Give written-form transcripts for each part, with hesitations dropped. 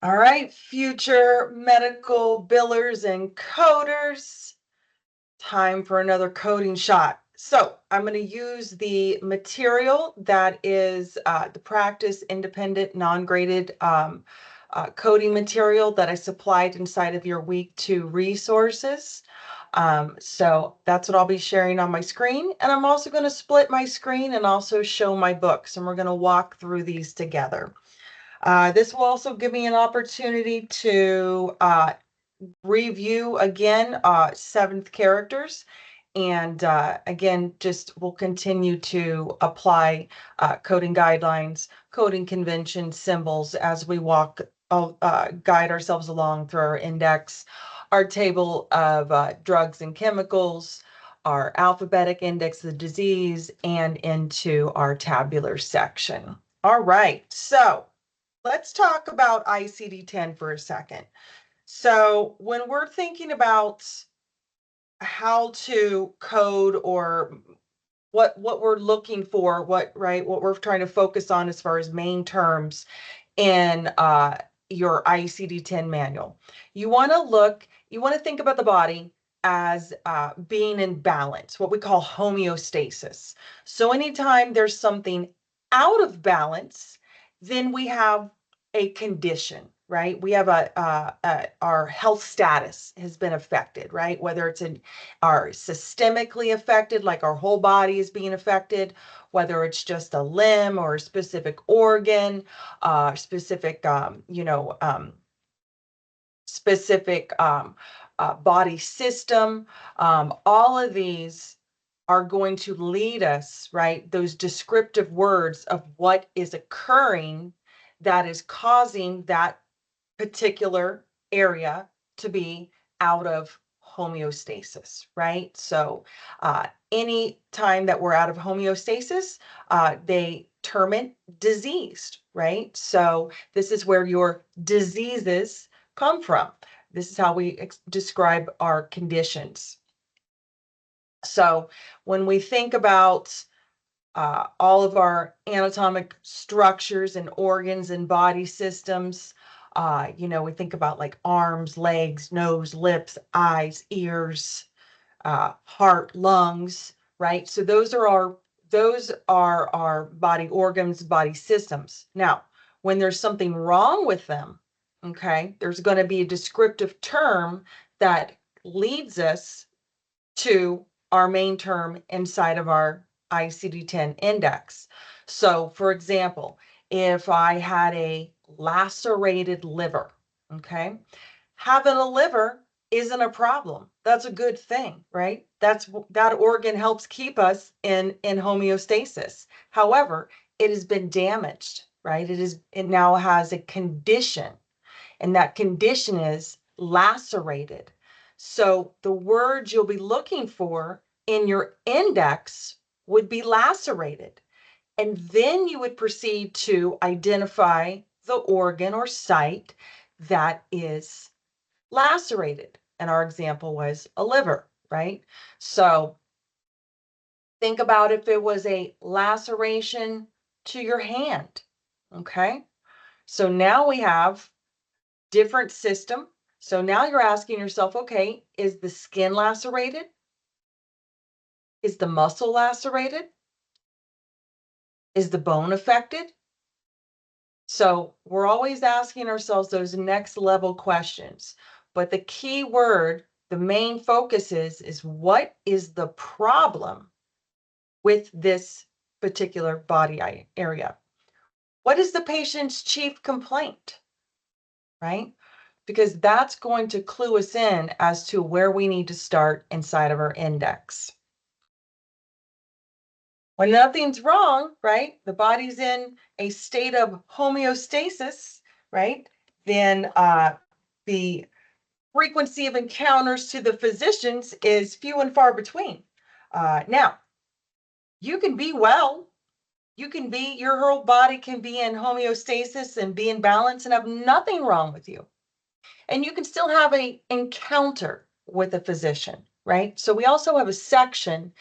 All right, future medical billers and coders, time for another coding shot. So I'm going to use the material that is the practice independent non-graded coding material that I supplied inside of your week 2 resources. So that's what I'll be sharing on my screen. And I'm also going to split my screen and also show my books, and we're going to walk through these together. This will also give me an opportunity to review again 7th characters. And again, just we'll continue to apply coding guidelines, coding conventions, symbols as we walk, guide ourselves along through our index, our table of drugs and chemicals, our alphabetic index of the disease, and into our tabular section. All right, so let's talk about ICD-10 for a second. So when we're thinking about how to code or what we're looking for, what we're trying to focus on as far as main terms in your ICD-10 manual, you want to think about the body as being in balance, what we call homeostasis. So anytime there's something out of balance, then we have a condition, right? We have our health status has been affected, right? Whether it's our systemically affected, like our whole body is being affected, whether it's just a limb or a specific organ, specific, specific body system. All of these are going to lead us, right? Those descriptive words of what is occurring that is causing that particular area to be out of homeostasis, right? So any time that we're out of homeostasis, they term it diseased, right? So this is where your diseases come from. This is how we describe our conditions. So when we think about all of our anatomic structures and organs and body systems, we think about like arms, legs, nose, lips, eyes, ears, heart, lungs, right? So those are our body organs, body systems. Now, when there's something wrong with them, okay, there's going to be a descriptive term that leads us to our main term inside of our ICD-10 index. So, for example, if I had a lacerated liver, okay, having a liver isn't a problem. That's a good thing, right? That organ helps keep us in homeostasis. However, it has been damaged, right? It now has a condition, and that condition is lacerated. So the words you'll be looking for in your index would be lacerated. And then you would proceed to identify the organ or site that is lacerated. And our example was a liver, right? So think about if it was a laceration to your hand, okay? So now we have different system. So now you're asking yourself, okay, is the skin lacerated? Is the muscle lacerated? Is the bone affected? So we're always asking ourselves those next level questions. But the key word, the main focus is what is the problem with this particular body area? What is the patient's chief complaint, right? Because that's going to clue us in as to where we need to start inside of our index. When nothing's wrong, right? The body's in a state of homeostasis, right? Then the frequency of encounters to the physicians is few and far between. Now, you can be well. Your whole body can be in homeostasis and be in balance and have nothing wrong with you. And you can still have an encounter with a physician, right? So we also have a section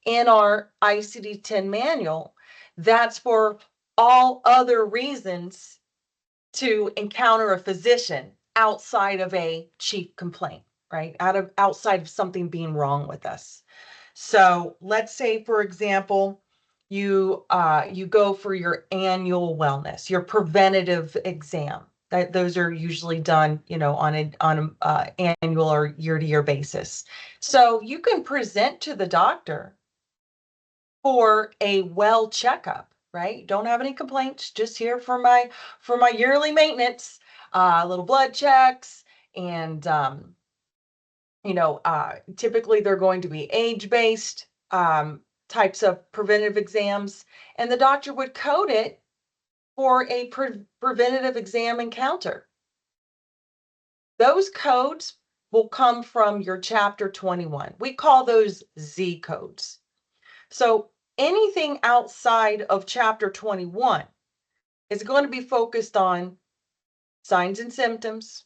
in our ICD-10 manual that's for all other reasons to encounter a physician outside of a chief complaint, right? Outside of something being wrong with us. So let's say, for example, you go for your annual wellness, your preventative exam. Those are usually done, on an annual or year-to-year basis. So you can present to the doctor for a well checkup, right? Don't have any complaints, just here for my yearly maintenance, little blood checks, and typically they're going to be age-based types of preventative exams, and the doctor would code it for a preventative exam encounter. Those codes will come from your chapter 21. We call those Z codes. So anything outside of chapter 21 is going to be focused on signs and symptoms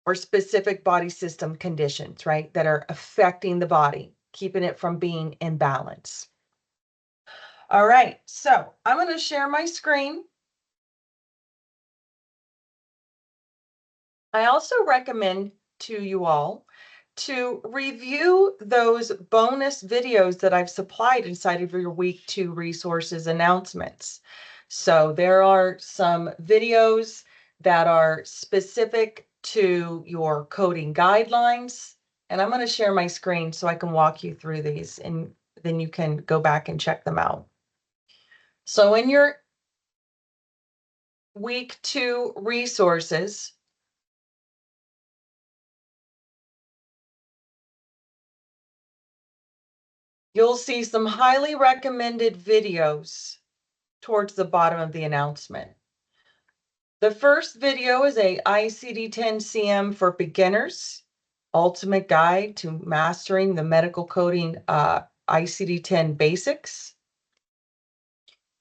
or specific body system conditions, right, that are affecting the body, keeping it from being in balance. All right, so I'm going to share my screen. I also recommend to you all to review those bonus videos that I've supplied inside of your week 2 resources announcements. So there are some videos that are specific to your coding guidelines, and I'm going to share my screen so I can walk you through these, and then you can go back and check them out. So in your week 2 resources, you'll see some highly recommended videos towards the bottom of the announcement. The first video is a ICD-10 CM for beginners, ultimate guide to mastering the medical coding ICD-10 basics.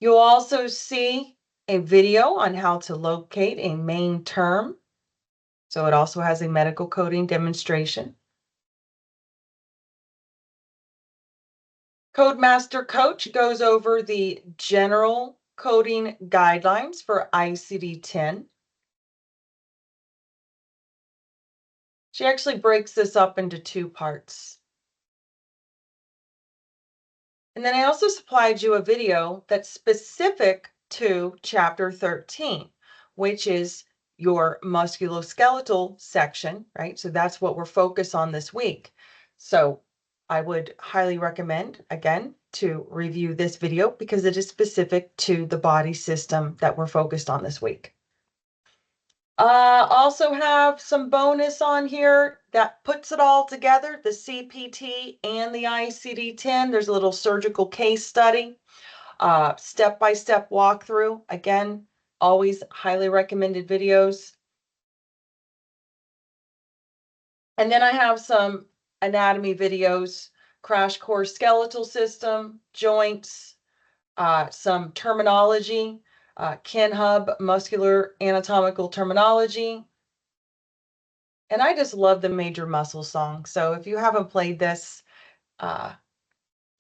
You'll also see a video on how to locate a main term. So it also has a medical coding demonstration. Codemaster Coach goes over the general coding guidelines for ICD-10. She actually breaks this up into 2 parts. And then I also supplied you a video that's specific to chapter 13, which is your musculoskeletal section, right? So that's what we're focused on this week. So I would highly recommend, again, to review this video because it is specific to the body system that we're focused on this week. Also have some bonus on here that puts it all together, the CPT and the ICD-10. There's a little surgical case study, step-by-step walkthrough. Again, always highly recommended videos. And then I have some anatomy videos, crash course skeletal system, joints, some terminology, KinHub muscular anatomical terminology. And I just love the Major Muscle song. So if you haven't played this and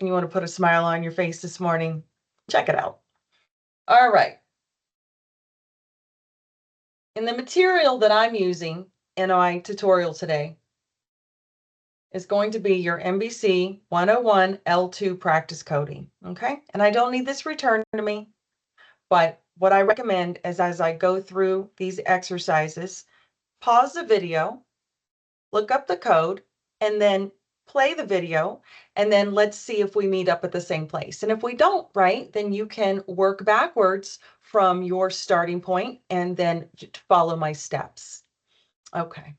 you want to put a smile on your face this morning, check it out. All right. And the material that I'm using in my tutorial today is going to be your MBC 101 L2 practice coding. Okay. And I don't need this returned to me, but what I recommend is as I go through these exercises, pause the video, look up the code, and then play the video, and then let's see if we meet up at the same place. And if we don't, right, then you can work backwards from your starting point and then follow my steps. Okay.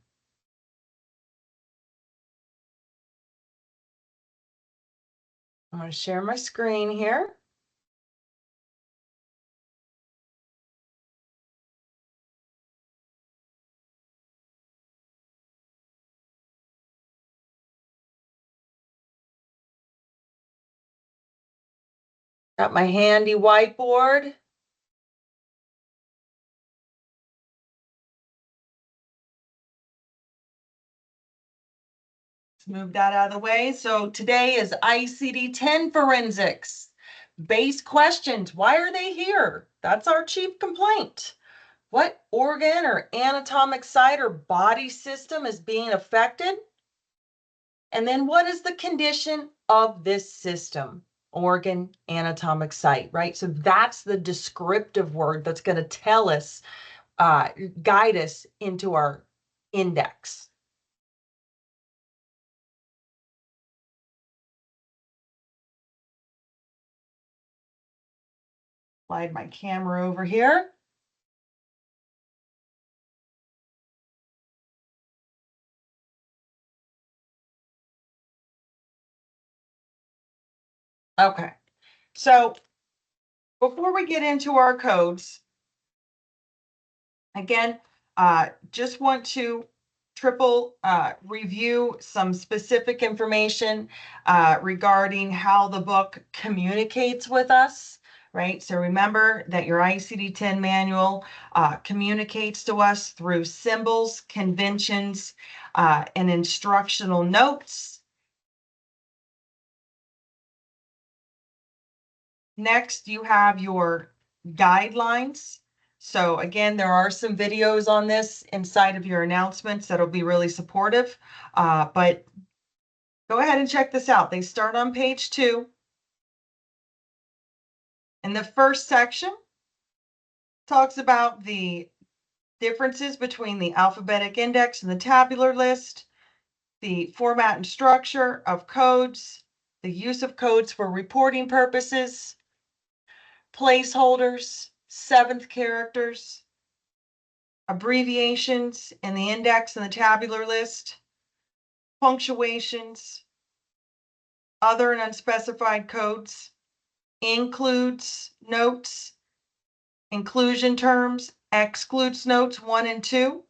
I'm going to share my screen here. Got my handy whiteboard. Let's move that out of the way. So today is ICD-10 forensics. Base questions. Why are they here? That's our chief complaint. What organ or anatomic site or body system is being affected? And then what is the condition of this system? Organ, anatomic site, right? So that's the descriptive word that's going to tell us, guide us into our index. Slide my camera over here. Okay, so before we get into our codes, again, just want to triple review some specific information regarding how the book communicates with us, right? So remember that your ICD-10 manual communicates to us through symbols, conventions, and instructional notes. Next, you have your guidelines. So again, there are some videos on this inside of your announcements that'll be really supportive. But go ahead and check this out. They start on page 2. And the first section talks about the differences between the alphabetic index and the tabular list, the format and structure of codes, the use of codes for reporting purposes, placeholders, seventh characters, abbreviations in the index and the tabular list, punctuations, other and unspecified codes, includes notes, inclusion terms, excludes notes 1 and 2.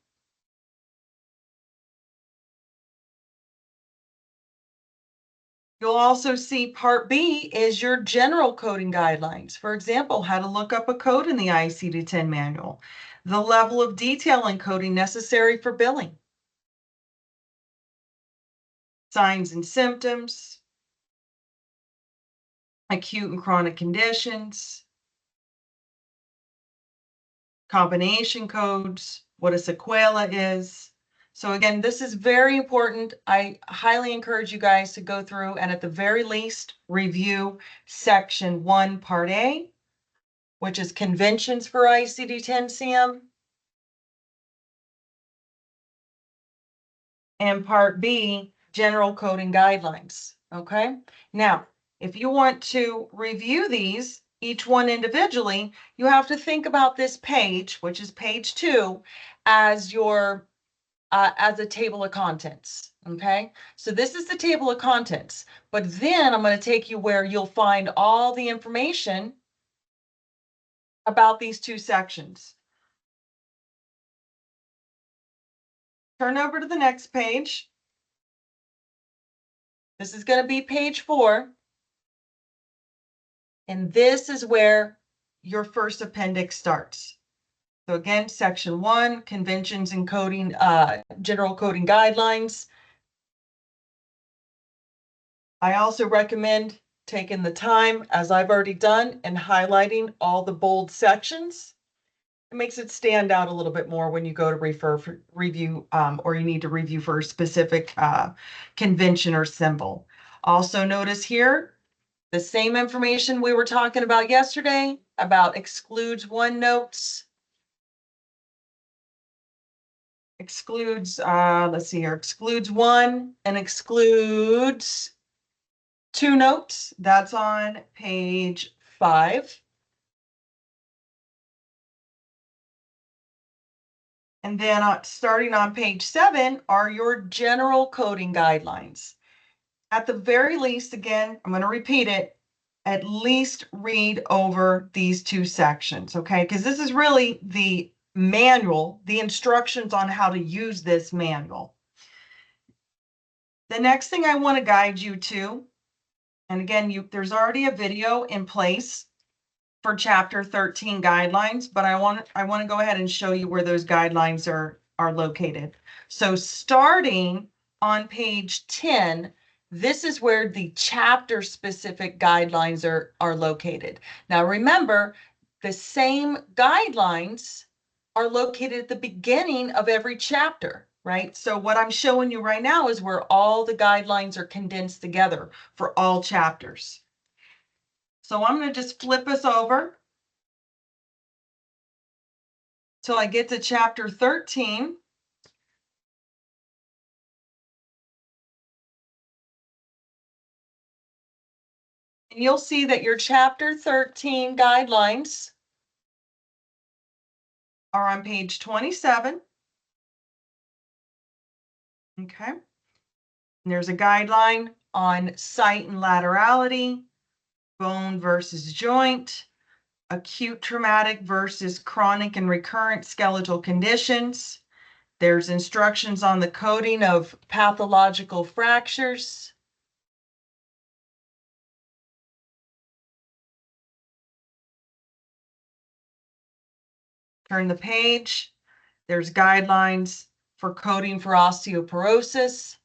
You'll also see Part B is your general coding guidelines. For example, how to look up a code in the ICD-10 manual, the level of detail in coding necessary for billing, signs and symptoms, acute and chronic conditions, combination codes, what a sequela is. So again, this is very important. I highly encourage you guys to go through and at the very least review section 1, part A, which is conventions for ICD-10 CM, and part B, general coding guidelines. Okay. Now, if you want to review these, each one individually, you have to think about this page, which is page 2, as your as a table of contents. Okay, so this is the table of contents, but then I'm going to take you where you'll find all the information about these 2 sections. Turn over to the next page. This is going to be page 4. And this is where your first appendix starts. So again, section 1, conventions and coding, general coding guidelines. I also recommend taking the time, as I've already done, and highlighting all the bold sections. It makes it stand out a little bit more when you go to review, or you need to review for a specific convention or symbol. Also notice here, the same information we were talking about yesterday about excludes 1 notes, excludes, let's see here, excludes 1 and excludes 2 notes. That's on page 5. And then starting on page 7 are your general coding guidelines. At the very least, again, I'm going to repeat it, at least read over these 2 sections, okay? Because this is really the manual, the instructions on how to use this manual. The next thing I want to guide you to, and again, there's already a video in place for chapter 13 guidelines, but I want to go ahead and show you where those guidelines are located. So starting on page 10, this is where the chapter specific guidelines are located. Now remember, the same guidelines are located at the beginning of every chapter, right? So what I'm showing you right now is where all the guidelines are condensed together for all chapters. So I'm going to just flip us over till I get to chapter 13. And you'll see that your chapter 13 guidelines are on page 27. Okay. And there's a guideline on site and laterality, bone versus joint, acute traumatic versus chronic and recurrent skeletal conditions. There's instructions on the coding of pathological fractures. Turn the page. There's guidelines for coding for osteoporosis,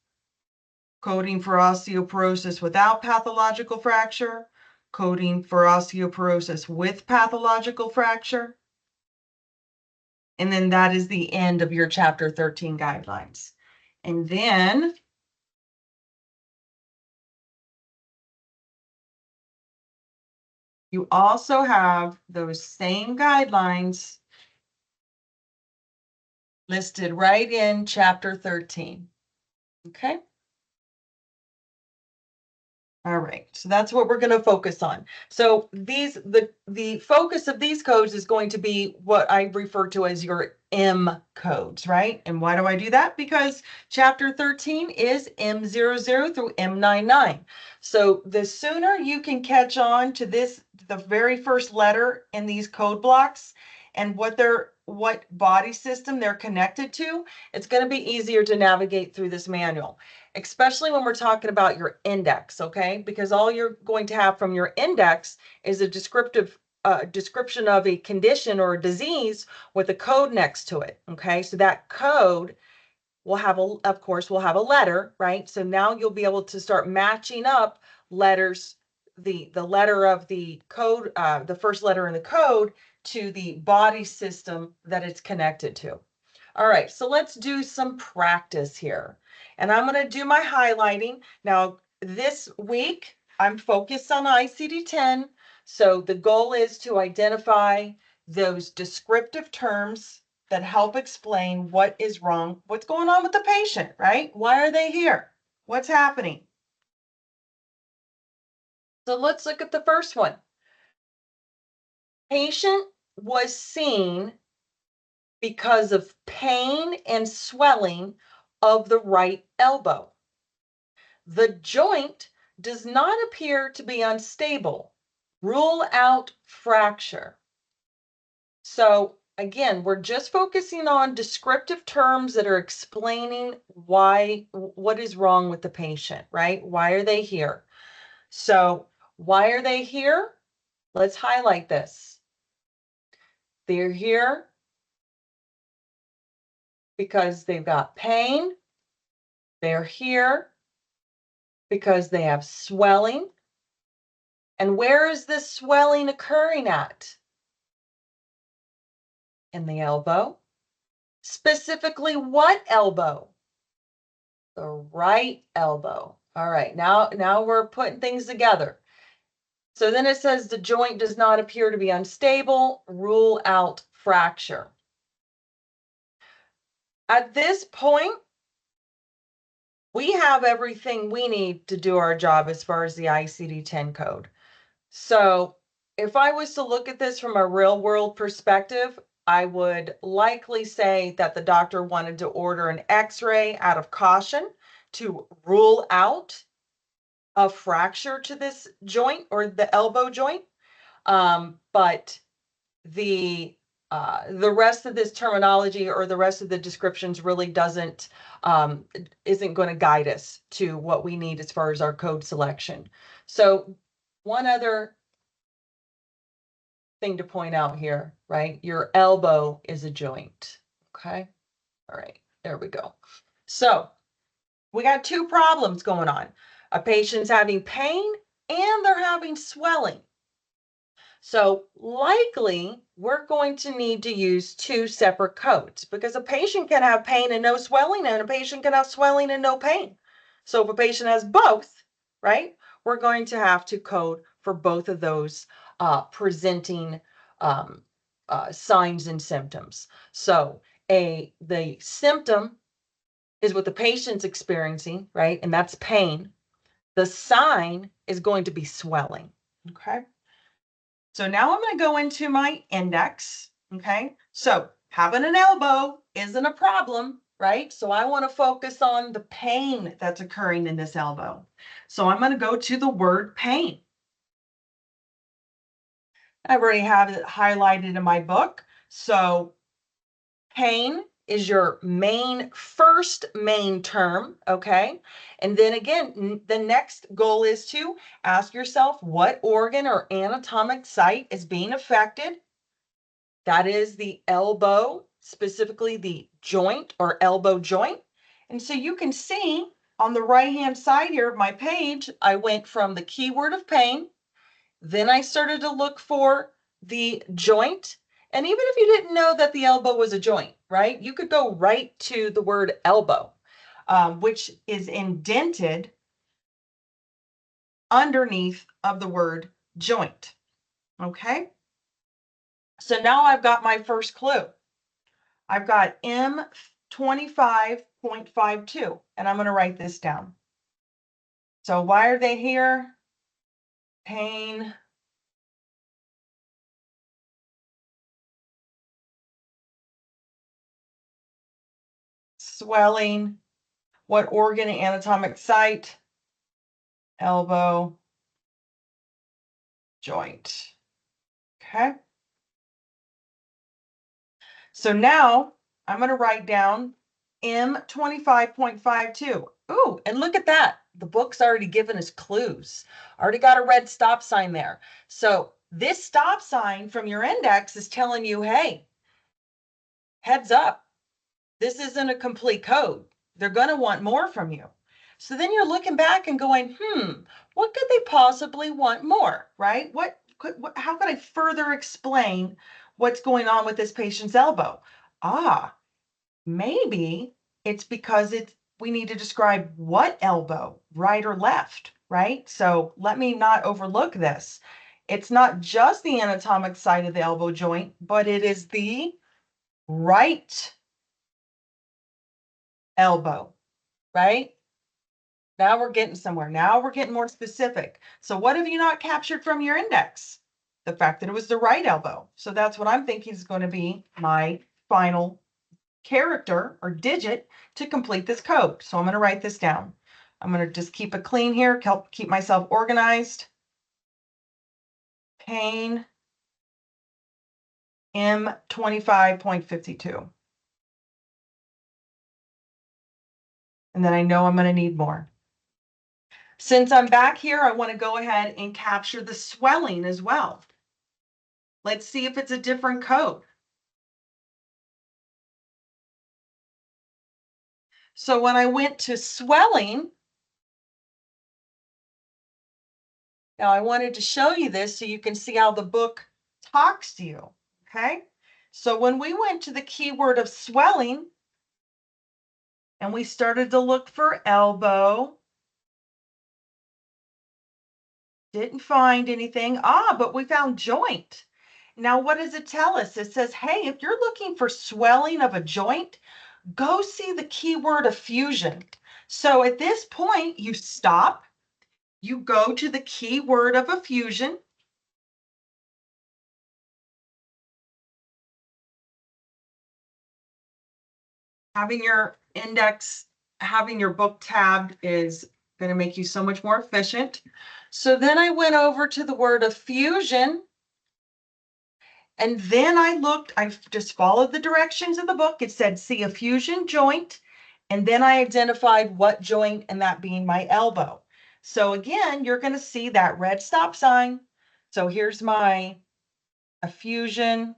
coding for osteoporosis without pathological fracture, coding for osteoporosis with pathological fracture. And then that is the end of your chapter 13 guidelines. And then you also have those same guidelines listed right in chapter 13. Okay. All right, so that's what we're going to focus on. So the focus of these codes is going to be what I refer to as your M codes, right? And why do I do that? Because chapter 13 is M00 through M99. So the sooner you can catch on to this, the very first letter in these code blocks and what body system they're connected to, it's going to be easier to navigate through this manual, especially when we're talking about your index, okay? Because all you're going to have from your index is a descriptive description of a condition or a disease with a code next to it, okay? So that code will have, of course, will have a letter, right? So now you'll be able to start matching up letters, the letter of the code, the first letter in the code to the body system that it's connected to. All right, so let's do some practice here. And I'm going to do my highlighting. Now, this week, I'm focused on ICD-10. So the goal is to identify those descriptive terms that help explain what is wrong, what's going on with the patient, right? Why are they here? What's happening? So let's look at the first one. Patient was seen because of pain and swelling of the right elbow. The joint does not appear to be unstable. Rule out fracture. So again, we're just focusing on descriptive terms that are explaining what is wrong with the patient, right? Why are they here? So why are they here? Let's highlight this. They're here because they've got pain. They're here because they have swelling. And where is this swelling occurring at? In the elbow. Specifically, what elbow? The right elbow. All right, now we're putting things together. So then it says the joint does not appear to be unstable. Rule out fracture. At this point, we have everything we need to do our job as far as the ICD-10 code. So if I was to look at this from a real world perspective, I would likely say that the doctor wanted to order an x-ray out of caution to rule out a fracture to this joint or the elbow joint. But the rest of this terminology or the rest of the descriptions really isn't going to guide us to what we need as far as our code selection. So one other thing to point out here, right? Your elbow is a joint. Okay. All right. There we go. So we got two problems going on. A patient's having pain and they're having swelling. So likely we're going to need to use two separate codes because a patient can have pain and no swelling, and a patient can have swelling and no pain. So if a patient has both, right, we're going to have to code for both of those presenting um, signs and symptoms. So the symptom is what the patient's experiencing, right? And that's pain. The sign is going to be swelling. Okay. So now I'm going to go into my index. Okay. So having an elbow isn't a problem, right? So I want to focus on the pain that's occurring in this elbow. So I'm going to go to the word pain. I already have it highlighted in my book. So pain is your first main term, okay? And then again, the next goal is to ask yourself what organ or anatomic site is being affected. That is the elbow, specifically the joint or elbow joint. And so you can see on the right-hand side here of my page, I went from the keyword of pain, then I started to look for the joint. And even if you didn't know that the elbow was a joint, right, you could go right to the word elbow, which is indented underneath of the word joint. Okay. So now I've got my first clue. I've got M25.52, and I'm going to write this down. So why are they here? Pain, swelling, what organ and anatomic site? Elbow, joint. Okay. So now I'm going to write down M25.52. Ooh, and look at that. The book's already given us clues. Already got a red stop sign there. So this stop sign from your index is telling you, hey, heads up, this isn't a complete code. They're going to want more from you. So then you're looking back and going, what could they possibly want more, right? How could I further explain what's going on with this patient's elbow? Maybe it's because we need to describe what elbow, right or left, right? So let me not overlook this. It's not just the anatomic side of the elbow joint, but it is the right elbow, right? Now we're getting somewhere. Now we're getting more specific. So what have you not captured from your index? The fact that it was the right elbow. So that's what I'm thinking is going to be my final character or digit to complete this code. So I'm going to write this down. I'm going to just keep it clean here, help keep myself organized. Pain M25.52. And then I know I'm going to need more. Since I'm back here, I want to go ahead and capture the swelling as well. Let's see if it's a different code. So when I went to swelling, now I wanted to show you this so you can see how the book talks to you, okay? So when we went to the keyword of swelling and we started to look for elbow, didn't find anything. But we found joint. Now, what does it tell us? It says, hey, if you're looking for swelling of a joint, go see the keyword of fusion. So at this point, you stop, you go to the keyword of a fusion. Having your index, having your book tabbed is going to make you so much more efficient. So then I went over to the word of fusion. And then I just followed the directions of the book. It said, see a fusion joint. And then I identified what joint, and that being my elbow. So again, you're going to see that red stop sign. So here's my fusion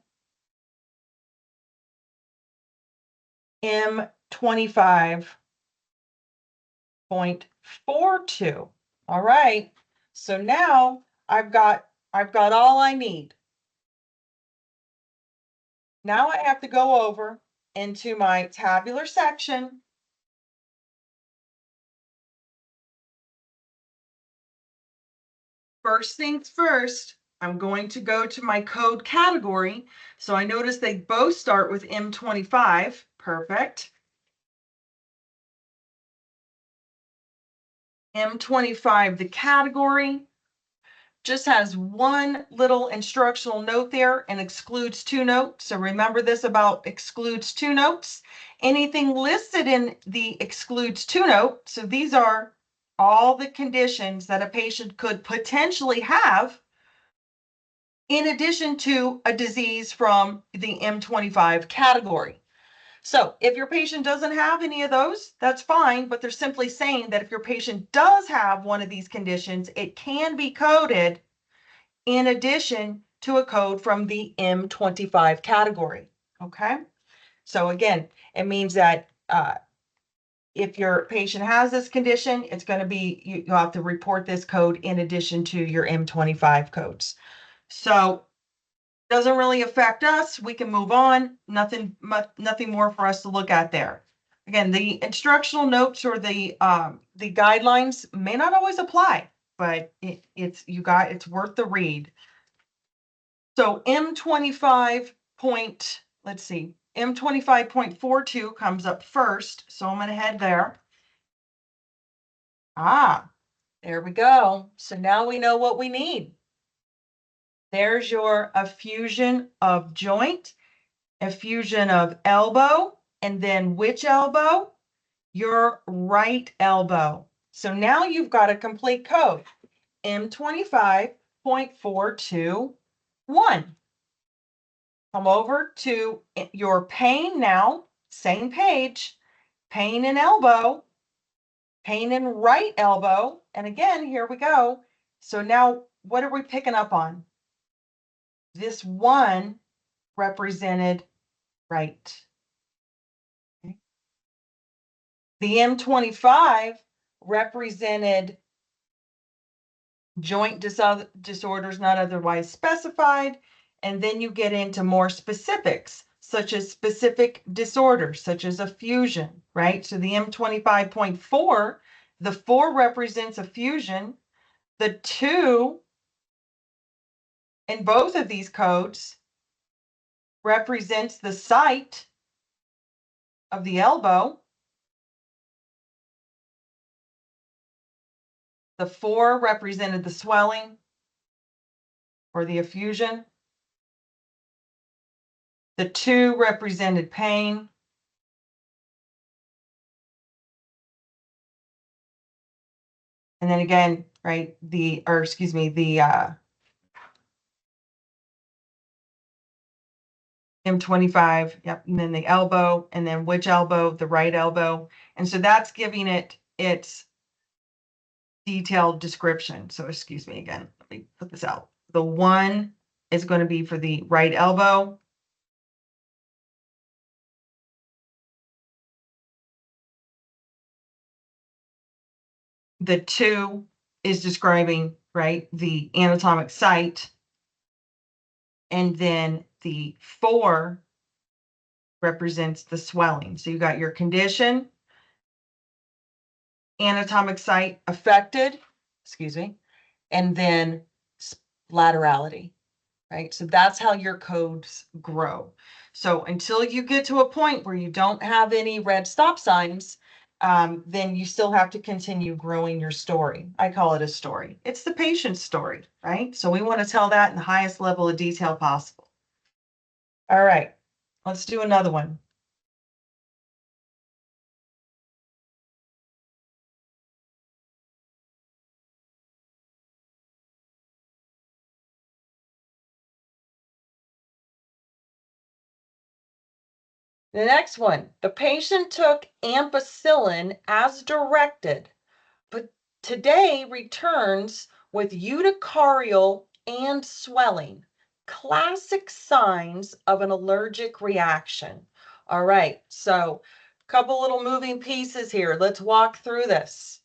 M25.42. All right. So now I've got I've got all I need. Now I have to go over into my tabular section. First things first, I'm going to go to my code category. So I notice they both start with M25. Perfect. M25, the category, just has one little instructional note there and excludes two notes. So remember this about excludes two notes. Anything listed in the excludes two note, so these are all the conditions that a patient could potentially have in addition to a disease from the M25 category. So if your patient doesn't have any of those, that's fine, but they're simply saying that if your patient does have one of these conditions, it can be coded in addition to a code from the M25 category. Okay. So again, it means that if your patient has this condition, it's going to be, you have to report this code in addition to your M25 codes. So doesn't really affect us. We can move on. Nothing more for us to look at there. Again, the instructional notes or the guidelines may not always apply, but it's worth the read. So M25 point, let's see, M25.42 comes up first. So I'm going to head there. There we go. So now we know what we need. There's your effusion of joint, effusion of elbow, and then which elbow? Your right elbow. So now you've got a complete code. M25.421. Come over to your pain now, same page, pain in elbow, pain in right elbow. And again, here we go. So now what are we picking up on? This one represented right. Okay. The M25 represented joint disorders not otherwise specified. And then you get into more specifics, such as specific disorders, such as a fusion, right? So the M25.4, the 4 represents a fusion. The 2 in both of these codes represents the site of the elbow. The 4 represented the swelling or the effusion. The 2 represented pain. And then again, right, the M25, yep, and then the elbow, and then which elbow? The right elbow. And so that's giving it its detailed description. So excuse me again, let me put this out. The 1 is going to be for the right elbow. The 2 is describing, right, the anatomic site. And then the 4 represents the swelling. So you got your condition, anatomic site affected, excuse me, and then laterality, right? So that's how your codes grow. So until you get to a point where you don't have any red stop signs, then you still have to continue growing your story. I call it a story. It's the patient's story, right? So we want to tell that in the highest level of detail possible. All right, let's do another one. The next one, the patient took ampicillin as directed, but today returns with urticarial and swelling, classic signs of an allergic reaction. All right, so a couple little moving pieces here. Let's walk through this.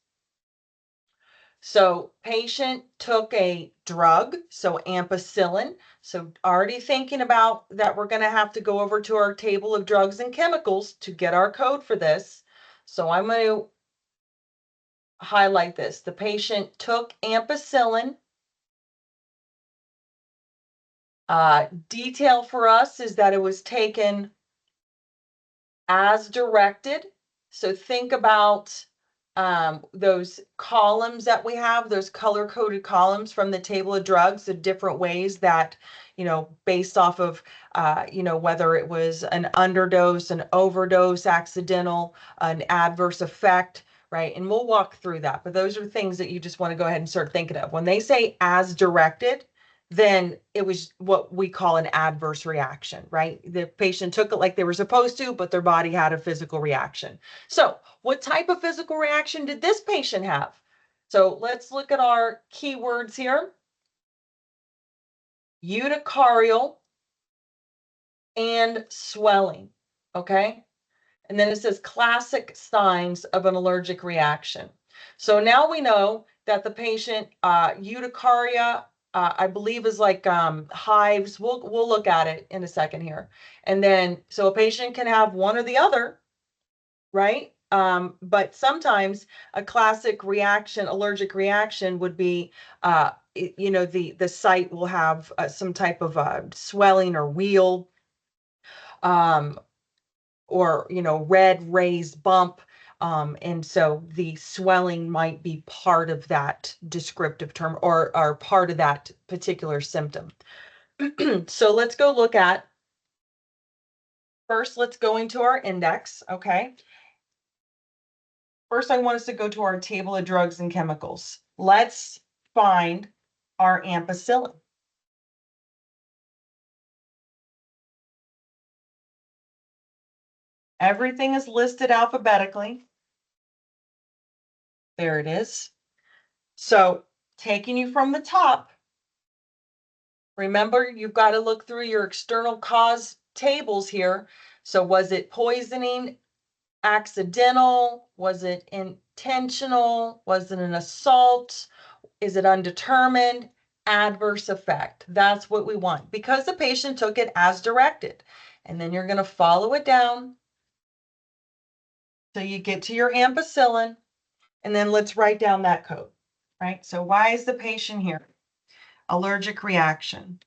So patient took a drug, so ampicillin. So already thinking about that we're going to have to go over to our table of drugs and chemicals to get our code for this. So I'm going to highlight this. The patient took ampicillin. Detail for us is that it was taken as directed. So think about those columns that we have, those color-coded columns from the table of drugs, the different ways that, based off of, whether it was an underdose, an overdose, accidental, an adverse effect, right? And we'll walk through that. But those are things that you just want to go ahead and start thinking of. When they say as directed, then it was what we call an adverse reaction, right? The patient took it like they were supposed to, but their body had a physical reaction. So what type of physical reaction did this patient have? So let's look at our keywords here. Urticarial and swelling, okay? And then it says classic signs of an allergic reaction. So now we know that the patient urticaria, I believe, is like hives. We'll look at it in a second here. And then so a patient can have one or the other, right? But sometimes a classic reaction, allergic reaction, would be the site will have some type of swelling or wheal, um, or red raised bump, and so the swelling might be part of that descriptive term, or part of that particular symptom. So let's go look at, first let's go into our index. Okay, first I want us to go to our table of drugs and chemicals. Let's find our ampicillin. Everything is listed alphabetically. There it is. So taking you from the top, remember, you've got to look through your external cause tables here. So was it poisoning, accidental? Was it intentional? Was it an assault? Is it undetermined? Adverse effect. That's what we want, because the patient took it as directed. And then you're going to follow it down till you get to your ampicillin. And then let's write down that code, right? So why is the patient here? Allergic reaction.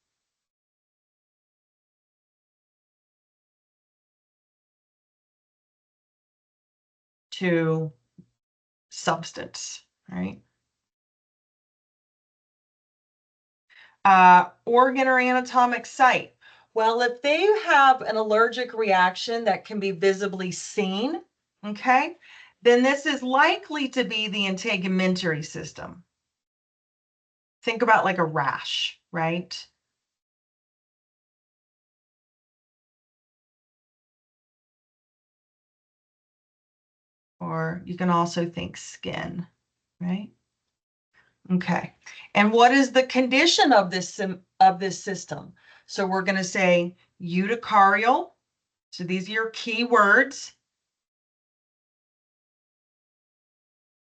To substance, right? Organ or anatomic site. Well, if they have an allergic reaction that can be visibly seen, okay, then this is likely to be the integumentary system. Think about like a rash, right? Or you can also think skin, right? Okay. And what is the condition of this system? So we're going to say urticarial. So these are your key words.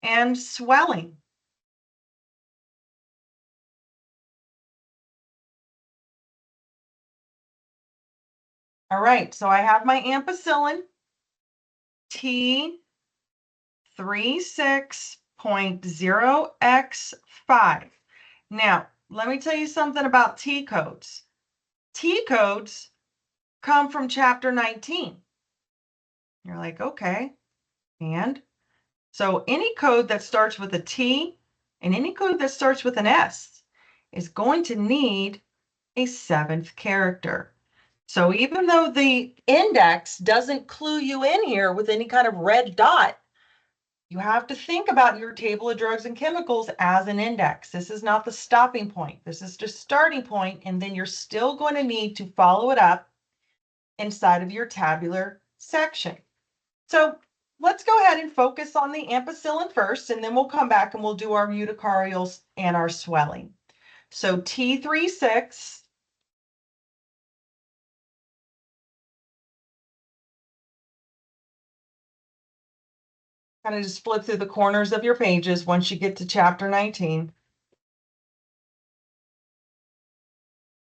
And swelling. All right, so I have my ampicillin T36.0x5. Now, let me tell you something about T codes. T codes come from chapter 19. You're like, okay, and so any code that starts with a T and any code that starts with an S is going to need a 7th character. So even though the index doesn't clue you in here with any kind of red dot, you have to think about your table of drugs and chemicals as an index. This is not the stopping point. This is just starting point, and then you're still going to need to follow it up inside of your tabular section. So let's go ahead and focus on the ampicillin first, and then we'll come back and we'll do our urticarials and our swelling. So T36. Kind of just flip through the corners of your pages once you get to chapter 19.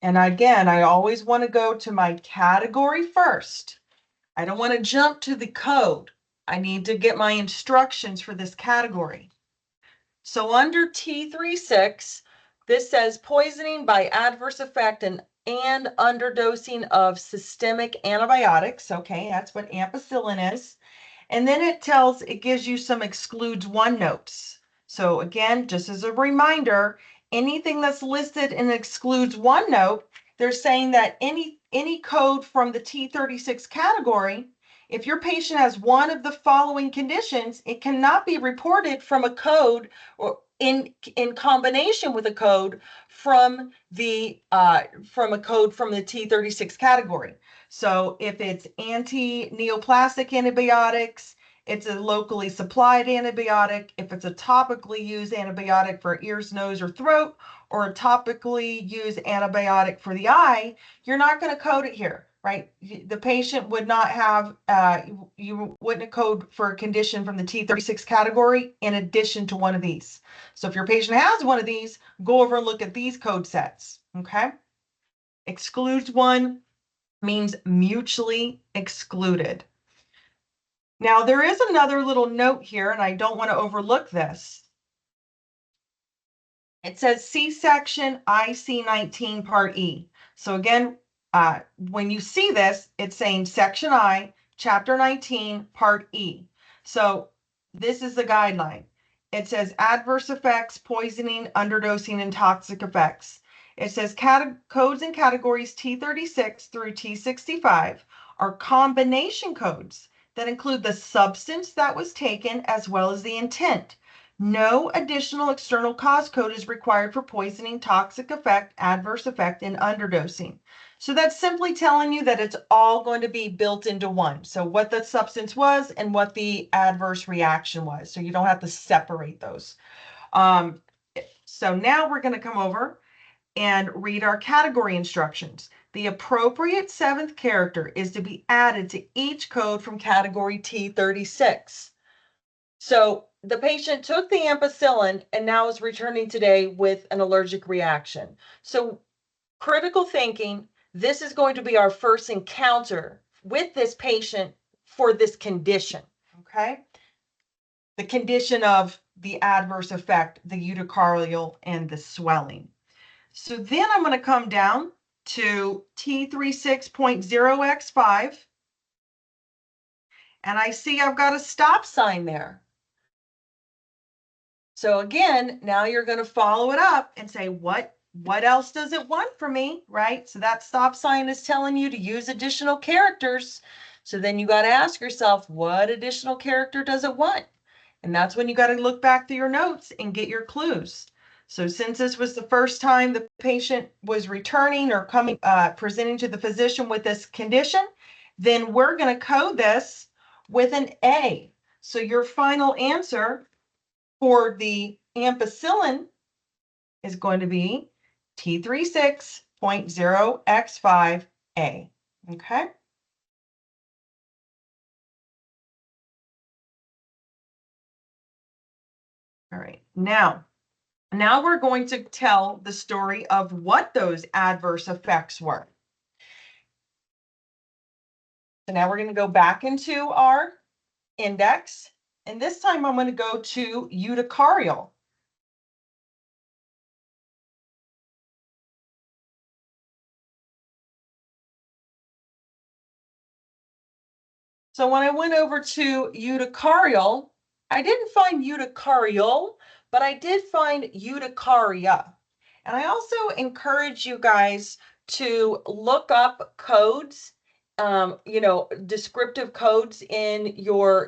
And again, I always want to go to my category first. I don't want to jump to the code. I need to get my instructions for this category. So under T36, this says poisoning by adverse effect and underdosing of systemic antibiotics. Okay, that's what ampicillin is. And then it gives you some excludes one notes. So again, just as a reminder, anything that's listed in excludes one note, they're saying that any code from the T36 category, if your patient has one of the following conditions, it cannot be reported from a code or in combination with a code from from a code from the T36 category. So if it's anti-neoplastic antibiotics, it's a locally supplied antibiotic. If it's a topically used antibiotic for ears, nose, or throat, or a topically used antibiotic for the eye, you're not going to code it here, right? The patient would not have, you wouldn't code for a condition from the T36 category in addition to one of these. So if your patient has one of these, go over and look at these code sets, okay? Excludes one means mutually excluded. Now, there is another little note here, and I don't want to overlook this. It says C-section IC19 Part E. So again, when you see this, it's saying Section I, Chapter 19, Part E. So this is the guideline. It says adverse effects, poisoning, underdosing, and toxic effects. It says codes and categories T36 through T65 are combination codes that include the substance that was taken as well as the intent. No additional external cause code is required for poisoning, toxic effect, adverse effect, and underdosing. So that's simply telling you that it's all going to be built into one. So what the substance was and what the adverse reaction was. So you don't have to separate those. So now we're going to come over and read our category instructions. The appropriate seventh character is to be added to each code from category T36. So the patient took the ampicillin and now is returning today with an allergic reaction. So critical thinking, this is going to be our first encounter with this patient for this condition, okay? The condition of the adverse effect, the urticarial and the swelling. So then I'm going to come down to T36.0x5, and I see I've got a stop sign there. So again, now you're going to follow it up and say, what else does it want from me, right? So that stop sign is telling you to use additional characters. So then you got to ask yourself, what additional character does it want? And that's when you got to look back through your notes and get your clues. So since this was the first time the patient was returning or coming, presenting to the physician with this condition, then we're going to code this with an A. So your final answer for the ampicillin is going to be T36.0x5A. Okay. All right. Now we're going to tell the story of what those adverse effects were. So now we're going to go back into our index, and this time I'm going to go to urticarial. So when I went over to urticarial, I didn't find urticarial, but I did find urticaria. And I also encourage you guys to look up codes, descriptive codes in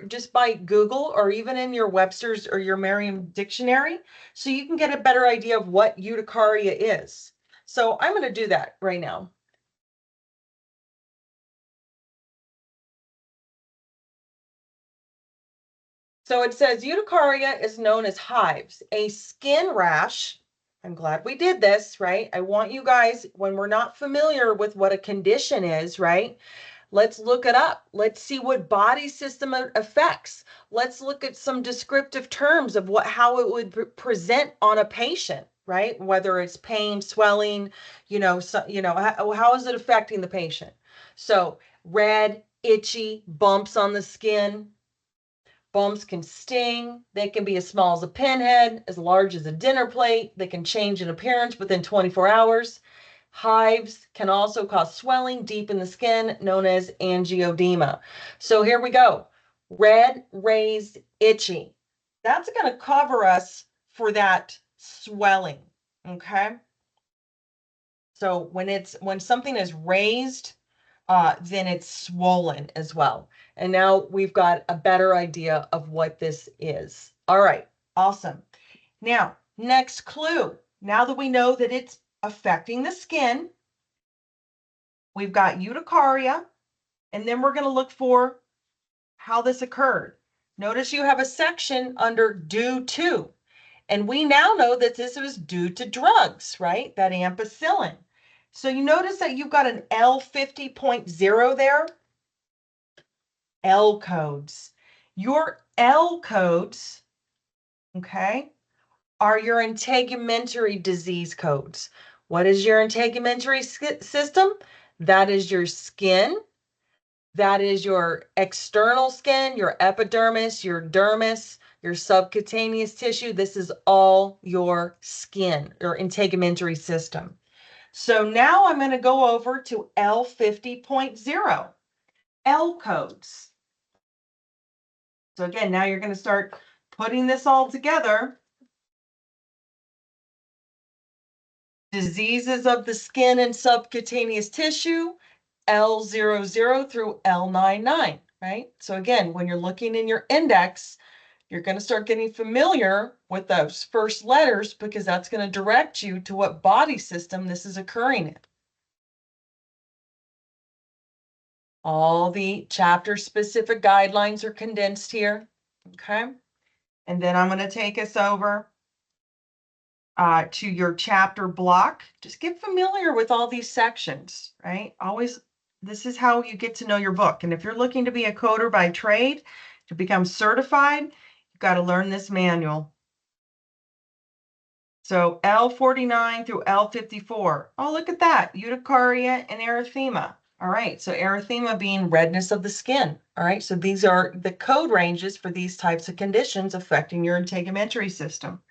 just by Google or even in your Webster's or your Merriam dictionary, so you can get a better idea of what urticaria is. So I'm going to do that right now. So it says urticaria is known as hives, a skin rash. I'm glad we did this, right? I want you guys, when we're not familiar with what a condition is, right? Let's look it up. Let's see what body system affects. Let's look at some descriptive terms of how it would present on a patient, right? Whether it's pain, swelling, how is it affecting the patient? So red, itchy, bumps on the skin. Bumps can sting. They can be as small as a pinhead, as large as a dinner plate. They can change in appearance within 24 hours. Hives can also cause swelling deep in the skin, known as angioedema. So here we go. Red, raised, itchy. That's going to cover us for that swelling. Okay. So when something is raised, then it's swollen as well. And now we've got a better idea of what this is. All right, awesome. Now, next clue. Now that we know that it's affecting the skin, we've got urticaria, and then we're going to look for how this occurred. Notice you have a section under due to, and we now know that this was due to drugs, right? That ampicillin. So you notice that you've got an L50.0 there. L codes. Your L codes, okay, are your integumentary disease codes. What is your integumentary system? That is your skin. That is your external skin, your epidermis, your dermis, your subcutaneous tissue. This is all your skin, your integumentary system. So now I'm going to go over to L50.0, L codes. So again, now you're going to start putting this all together. Diseases of the skin and subcutaneous tissue, L00 through L99, right? So again, when you're looking in your index, you're going to start getting familiar with those first letters because that's going to direct you to what body system this is occurring in. All the chapter-specific guidelines are condensed here, okay? And then I'm going to take us over to your chapter block. Just get familiar with all these sections, right? Always, this is how you get to know your book. And if you're looking to be a coder by trade, to become certified, you've got to learn this manual. So L49 through L54. Oh, look at that, urticaria and erythema. All right, so erythema being redness of the skin. All right, so these are the code ranges for these types of conditions affecting your integumentary system.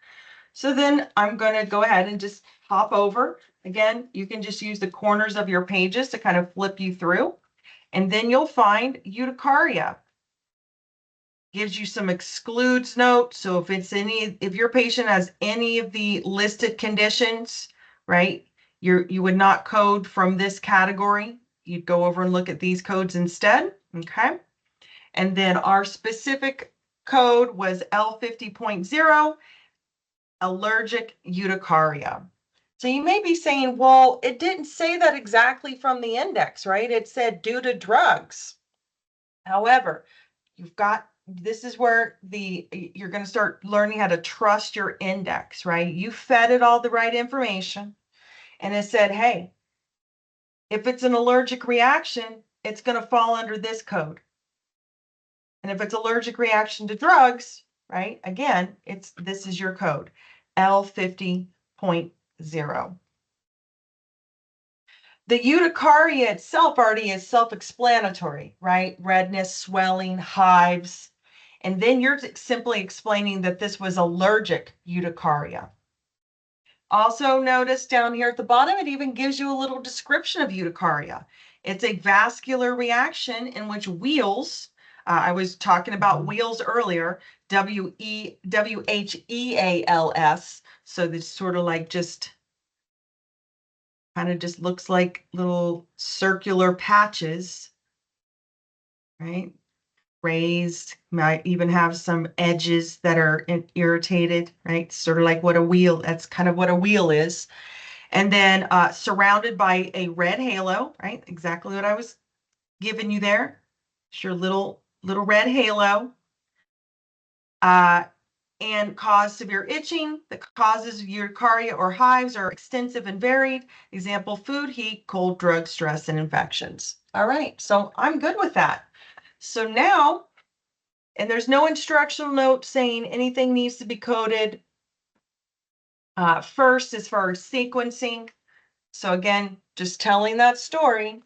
So then I'm going to go ahead and just hop over. Again, you can just use the corners of your pages to kind of flip you through. And then you'll find urticaria. Gives you some excludes note. So if your patient has any of the listed conditions, right, you would not code from this category. You'd go over and look at these codes instead. Okay. And then our specific code was L50.0. Allergic urticaria. So you may be saying, well, it didn't say that exactly from the index, right? It said due to drugs. However, this is where you're going to start learning how to trust your index, right? You fed it all the right information and it said, hey, if it's an allergic reaction, it's going to fall under this code. And if it's allergic reaction to drugs, right? Again, this is your code, L50.0. The urticaria itself already is self-explanatory, right? Redness, swelling, hives. And then you're simply explaining that this was allergic urticaria. Also notice down here at the bottom, it even gives you a little description of urticaria. It's a vascular reaction in which wheals, I was talking about wheals earlier, WHEALS. So this sort of like just kind of just looks like little circular patches, right? Raised, might even have some edges that are irritated, right? Sort of like what a wheal, that's kind of what a wheal is. And then surrounded by a red halo, right? Exactly what I was giving you there. It's your little red halo. and cause severe itching. The causes of urticaria or hives are extensive and varied. Example, food, heat, cold, drugs, stress, and infections. All right, so I'm good with that. So now, and there's no instructional note saying anything needs to be coded first as far as sequencing. So again, just telling that story.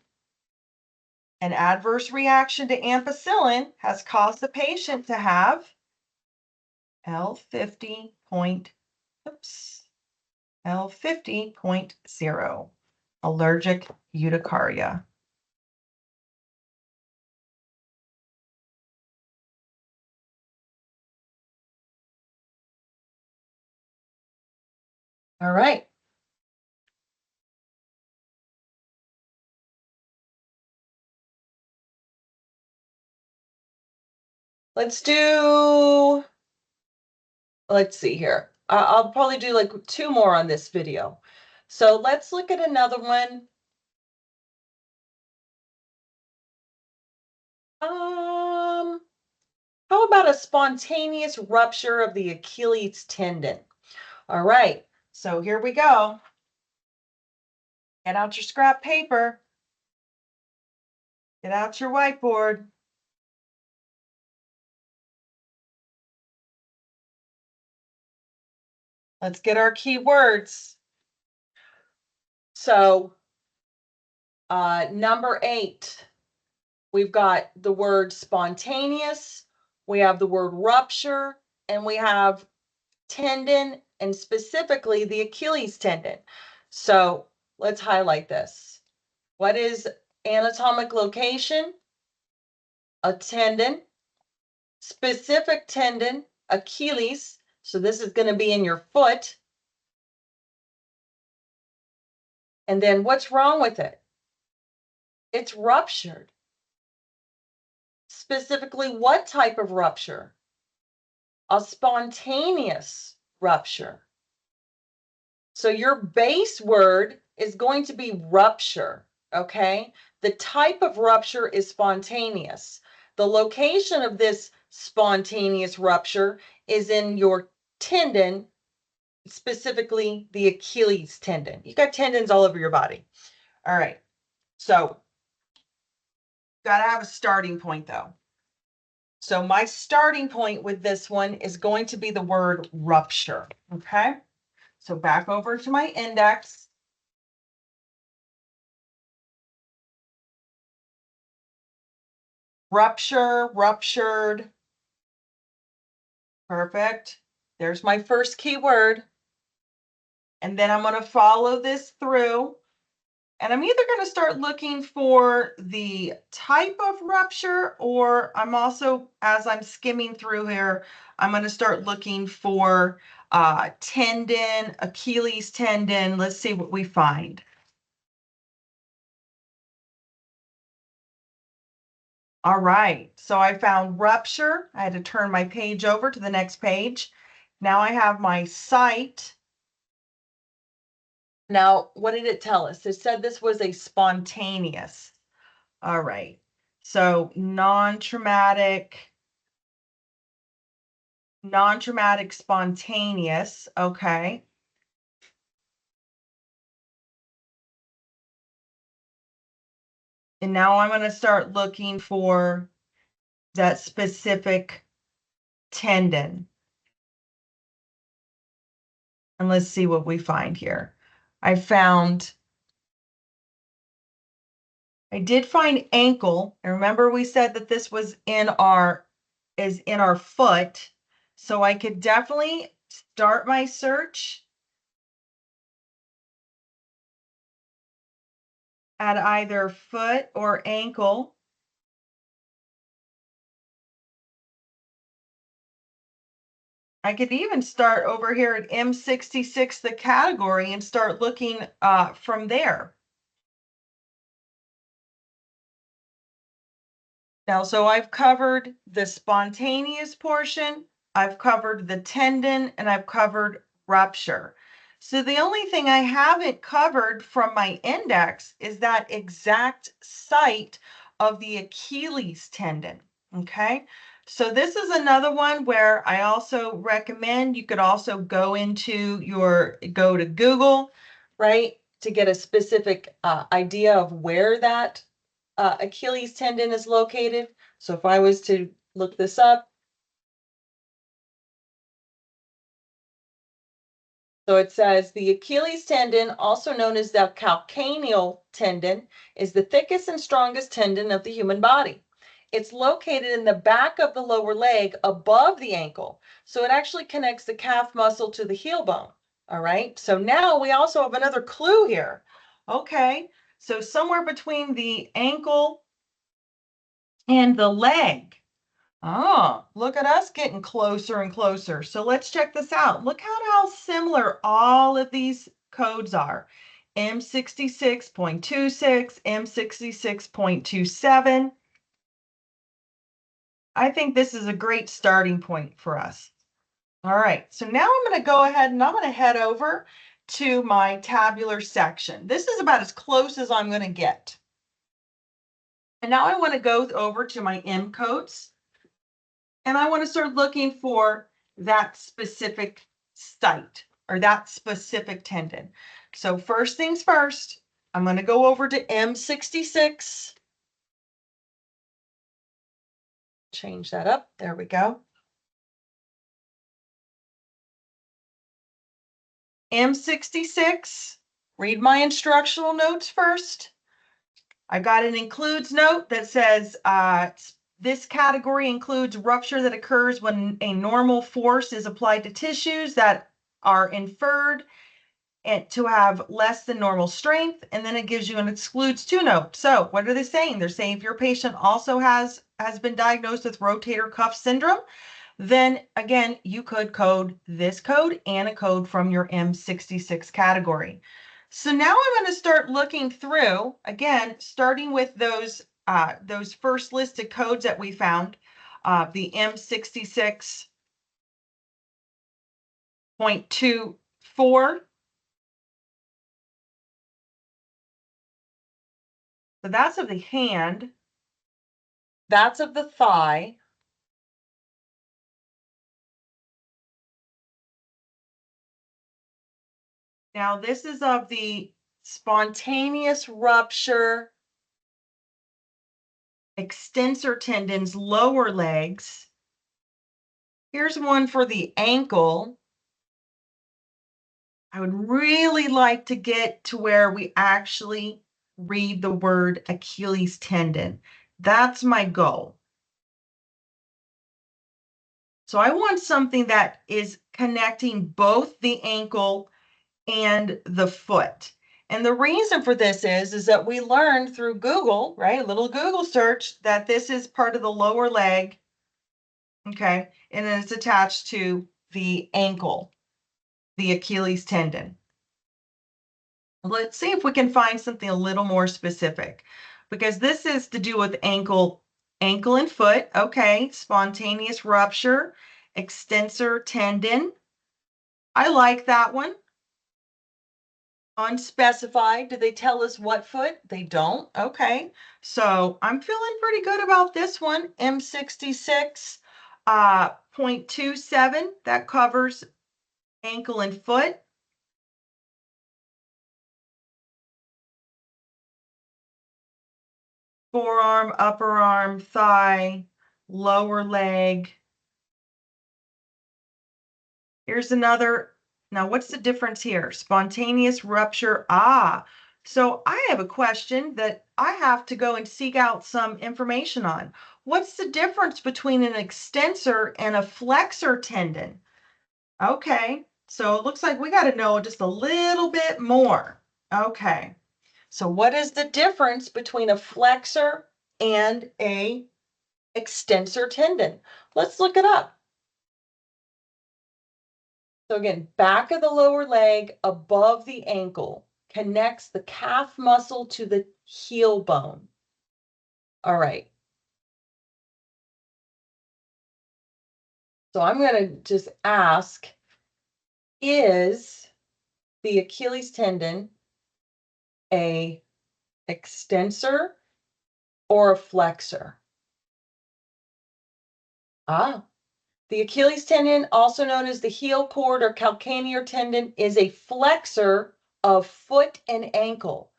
An adverse reaction to ampicillin has caused the patient to have L50 L50.0 allergic urticaria. All right. Let's see here. I'll probably do like 2 more on this video. So let's look at another one. How about a spontaneous rupture of the Achilles tendon? All right, so here we go. Get out your scrap paper. Get out your whiteboard. Let's get our key words. So number 8, we've got the word spontaneous, we have the word rupture, and we have tendon, and specifically the Achilles tendon. So let's highlight this. What is anatomic location? A tendon, specific tendon, Achilles. So this is going to be in your foot. And then what's wrong with it? It's ruptured. Specifically, what type of rupture? A spontaneous rupture. So your base word is going to be rupture, okay? The type of rupture is spontaneous. The location of this spontaneous rupture is in your tendon, specifically the Achilles tendon. You got tendons all over your body. All right. So, got to have a starting point though. So my starting point with this one is going to be the word rupture, okay? So back over to my index. Rupture, ruptured. Perfect. There's my first keyword. And then I'm going to follow this through. And I'm either going to start looking for the type of rupture, or I'm also, as I'm skimming through here, I'm going to start looking for tendon, Achilles tendon. Let's see what we find. All right, so I found rupture. I had to turn my page over to the next page. Now I have my site. Now, what did it tell us? It said this was a spontaneous. All right, so non-traumatic spontaneous, okay. And now I'm going to start looking for that specific tendon. And let's see what we find here. I did find ankle. And remember we said that this was in our foot. So I could definitely start my search at either foot or ankle. I could even start over here at M66, the category, and start looking from there. Now, so I've covered the spontaneous portion, I've covered the tendon, and I've covered rupture. So the only thing I haven't covered from my index is that exact site of the Achilles tendon, okay? So this is another one where I also recommend you could also go to Google, right, to get a specific idea of where that Achilles tendon is located. So if I was to look this up, so it says the Achilles tendon, also known as the calcaneal tendon, is the thickest and strongest tendon of the human body. It's located in the back of the lower leg above the ankle. So it actually connects the calf muscle to the heel bone. All right. So now we also have another clue here. Okay. So somewhere between the ankle and the leg. Oh, look at us getting closer and closer. So let's check this out. Look at how similar all of these codes are. M66.26, M66.27. I think this is a great starting point for us. All right, so now I'm going to go ahead and I'm going to head over to my tabular section. This is about as close as I'm going to get. And now I want to go over to my M codes. And I want to start looking for that specific site or that specific tendon. So first things first, I'm going to go over to M66. Change that up. There we go. M66. Read my instructional notes first. I got an includes note that says this category includes rupture that occurs when a normal force is applied to tissues that are inferred and to have less than normal strength, and then it gives you an excludes to note. So what are they saying? They're saying if your patient also has been diagnosed with rotator cuff syndrome, then again, you could code this code and a code from your M66 category. So now I'm going to start looking through, again, starting with those first listed codes that we found, the M66.24. So that's of the hand. That's of the thigh. Now this is of the spontaneous rupture extensor tendons, lower legs. Here's one for the ankle. I would really like to get to where we actually read the word Achilles tendon. That's my goal. So I want something that is connecting both the ankle and the foot. And the reason for this is that we learned through Google, right? A little Google search that this is part of the lower leg. Okay. And then it's attached to the ankle, the Achilles tendon. Let's see if we can find something a little more specific, because this is to do with ankle and foot. Okay, spontaneous rupture, extensor tendon. I like that one. Unspecified. Do they tell us what foot? They don't. Okay, so I'm feeling pretty good about this one. M66.27, that covers ankle and foot. Forearm, upper arm, thigh, lower leg. Here's another. Now, what's the difference here? Spontaneous rupture. So I have a question that I have to go and seek out some information on. What's the difference between an extensor and a flexor tendon? Okay, so it looks like we got to know just a little bit more. Okay, so what is the difference between a flexor and a extensor tendon? Let's look it up. So again, back of the lower leg above the ankle connects the calf muscle to the heel bone. All right. So I'm going to just ask, is the Achilles tendon a extensor or a flexor? Ah, the Achilles tendon, also known as the heel cord or calcaneal tendon, is a flexor of foot and ankle.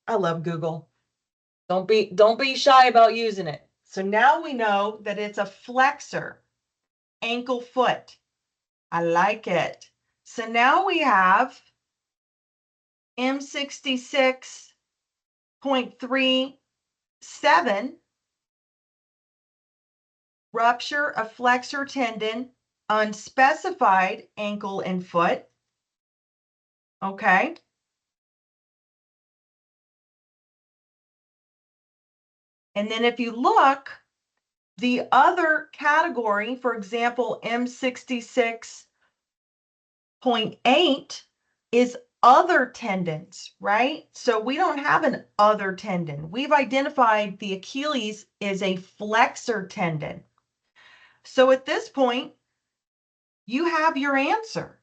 I love Google. Don't be shy about using it. So now we know that it's a flexor, ankle foot. I like it. So now we have M66.37, rupture of flexor tendon, unspecified ankle and foot. Okay. And then if you look, the other category, for example, M66.8 is other tendons, right? So we don't have an other tendon. We've identified the Achilles is a flexor tendon. So at this point, you have your answer.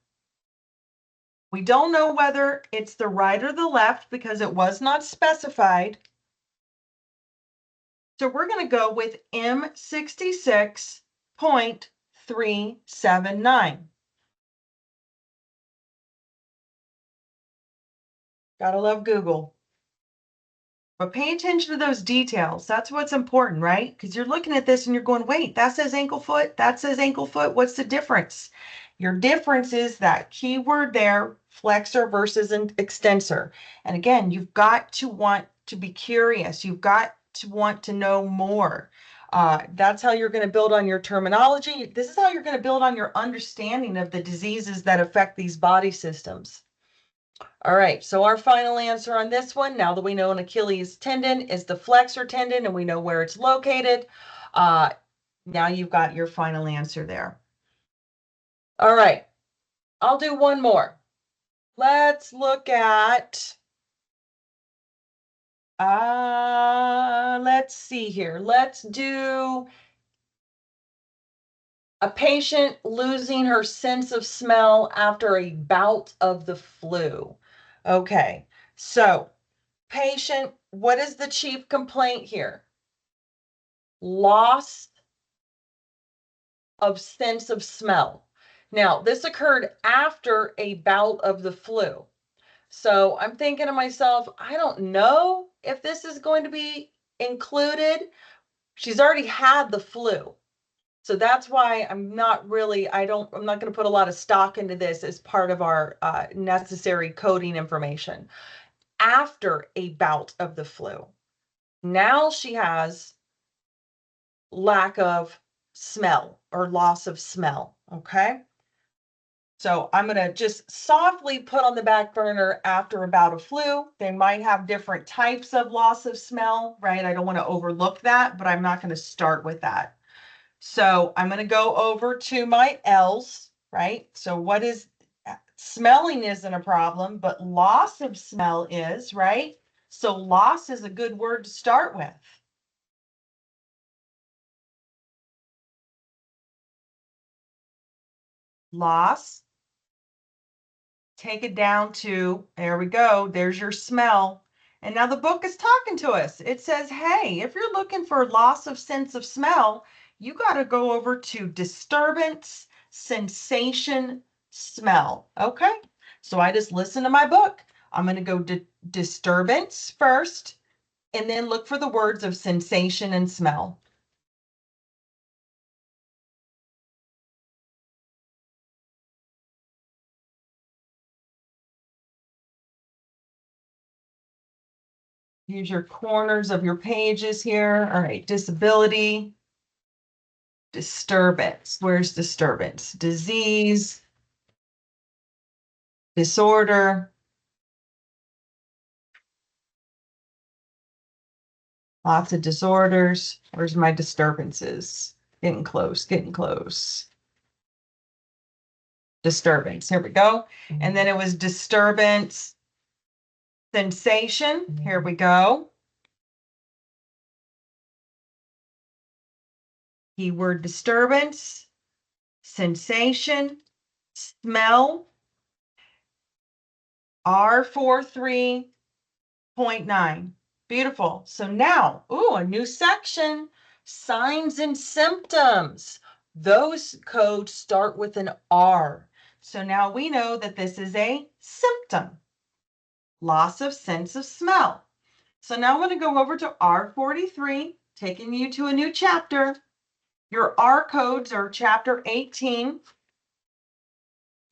We don't know whether it's the right or the left because it was not specified. So we're going to go with M66.379. Gotta love Google. But pay attention to those details. That's what's important, right? Because you're looking at this and you're going, wait, that says ankle foot, that says ankle foot. What's the difference? Your difference is that keyword there, flexor versus an extensor. And again, you've got to want to be curious. You've got to want to know more. That's how you're going to build on your terminology. This is how you're going to build on your understanding of the diseases that affect these body systems. All right, so our final answer on this one, now that we know an Achilles tendon is the flexor tendon and we know where it's located, now you've got your final answer there. All right, I'll do one more. Let's look at, let's see here. Let's do a patient losing her sense of smell after a bout of the flu. Okay, so patient, what is the chief complaint here? Loss of sense of smell. Now, this occurred after a bout of the flu. So I'm thinking to myself, I don't know if this is going to be included. She's already had the flu. So that's why I'm not going to put a lot of stock into this as part of our necessary coding information. After a bout of the flu, now she has lack of smell or loss of smell. Okay. So I'm going to just softly put on the back burner after a bout of flu. They might have different types of loss of smell, right? I don't want to overlook that, but I'm not going to start with that. So I'm going to go over to my L's, right? So what is smelling isn't a problem, but loss of smell is, right? So loss is a good word to start with. Loss. Take it down to, there we go, there's your smell. And now the book is talking to us. It says, hey, if you're looking for loss of sense of smell, you got to go over to disturbance, sensation, smell. Okay, so I just listen to my book. I'm going to go to disturbance first and then look for the words of sensation and smell. Use your corners of your pages here. All right, disability. Disturbance. Where's disturbance? Disease, disorder, lots of disorders. Where's my disturbances? Getting close, getting close. Disturbance. Here we go. And then it was disturbance, sensation. Here we go. Keyword disturbance, sensation, smell, R43.9. Beautiful. So now, ooh, a new section. Signs and symptoms. Those codes start with an R. So now we know that this is a symptom. Loss of sense of smell. So now I'm going to go over to R43, taking you to a new chapter. Your R codes are chapter 18.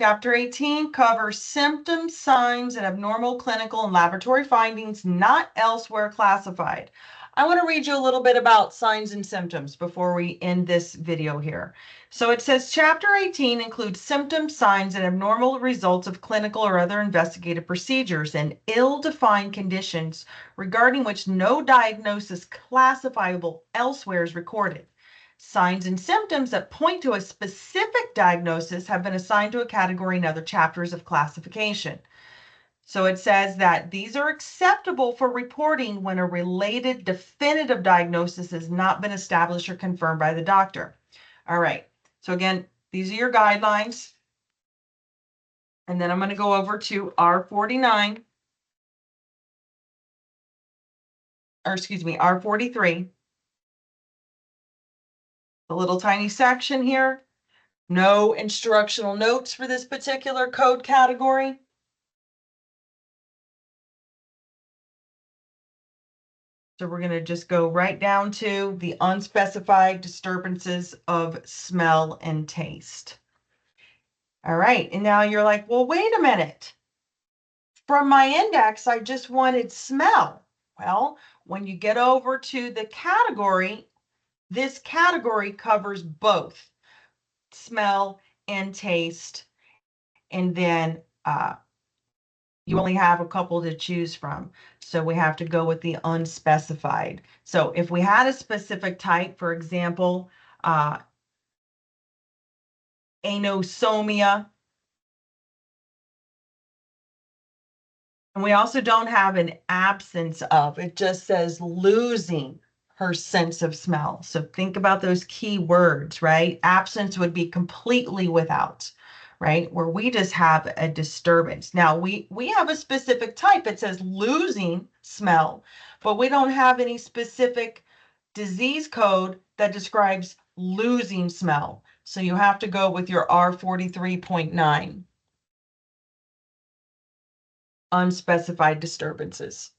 Chapter 18 covers symptoms, signs, and abnormal clinical and laboratory findings not elsewhere classified. I want to read you a little bit about signs and symptoms before we end this video here. So it says Chapter 18 includes symptoms, signs, and abnormal results of clinical or other investigative procedures and ill-defined conditions regarding which no diagnosis classifiable elsewhere is recorded. Signs and symptoms that point to a specific diagnosis have been assigned to a category in other chapters of classification. So it says that these are acceptable for reporting when a related definitive diagnosis has not been established or confirmed by the doctor. All right. So again, these are your guidelines. And then I'm going to go over to R49, or excuse me, R43. The little tiny section here. No instructional notes for this particular code category. So we're going to just go right down to the unspecified disturbances of smell and taste. All right. And now you're like, well, wait a minute. From my index, I just wanted smell. Well, when you get over to the category, this category covers both smell and taste. And then you only have a couple to choose from. So we have to go with the unspecified. So if we had a specific type, for example, anosmia, and we also don't have an absence of, it just says losing her sense of smell. So think about those key words, right? Absence would be completely without, right? Where we just have a disturbance. Now we have a specific type. It says losing smell, but we don't have any specific disease code that describes losing smell. So you have to go with your R43.9. Unspecified disturbances.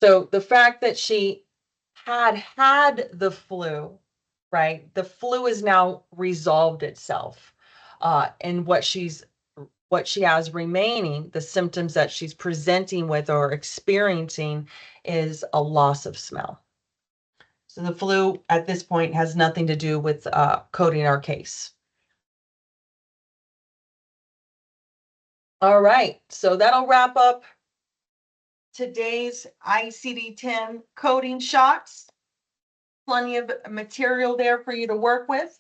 So the fact that she had the flu, right? The flu has now resolved itself. And what she has remaining, the symptoms that she's presenting with or experiencing is a loss of smell. So the flu at this point has nothing to do with coding our case. All right, so that'll wrap up today's ICD-10 coding shots. Plenty of material there for you to work with.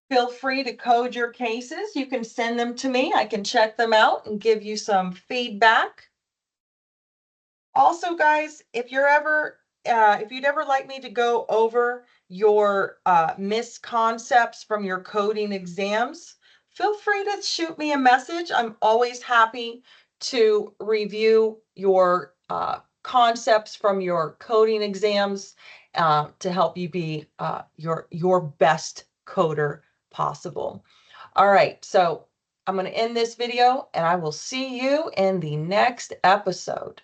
Feel free to code your cases. You can send them to me. I can check them out and give you some feedback. Also, guys, if you'd ever like me to go over your misconcepts from your coding exams, feel free to shoot me a message. I'm always happy to review your concepts from your coding exams to help you be your best coder possible. All right, so I'm going to end this video and I will see you in the next episode.